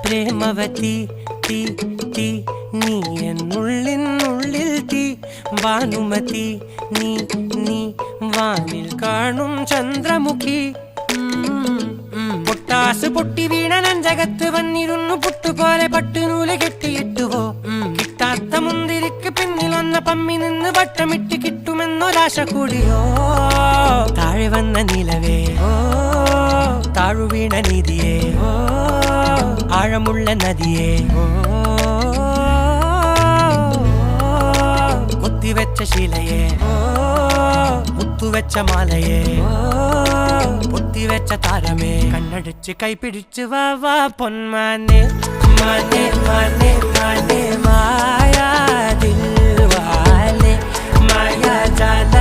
പ്രേമവതി തീ തീ നീ എന്നുള്ളിൽ തീ ഭാനുമതി നീ നീ വാനിൽ കാണും ചന്ദ്രമുഖി പൊട്ടാസ് പൊട്ടി വീണ നഞ്ചകത്ത് വന്നിരുന്നു പുട്ടുപോലെ പട്ടുനൂല് കെട്ടിയിട്ടുവോ കിട്ടാത്ത മുന്തിരിക്ക് പിന്നിലൊന്ന പമ്മി നിന്ന് വട്ടമിട്ട് കിട്ടുമെന്നൊരാശ കൂടിയോ താഴെ വന്ന നിലവേ ഓ താഴു വീണ നിധിയേ ഓ ആഴമുള്ള നദിയേ ഓ കൊത്തിവെച്ച ശിലയേ ഓ മുത്തുവെച്ച മാലയേ പൊത്തിവെച്ച താരമേ കണ്ണടിച്ച് കൈപിടിച്ച് വാ വാ പൊന്മാനെ മാനെ മാനെ മാനെ മായാ ദിൽവാലെ മായാ ജാല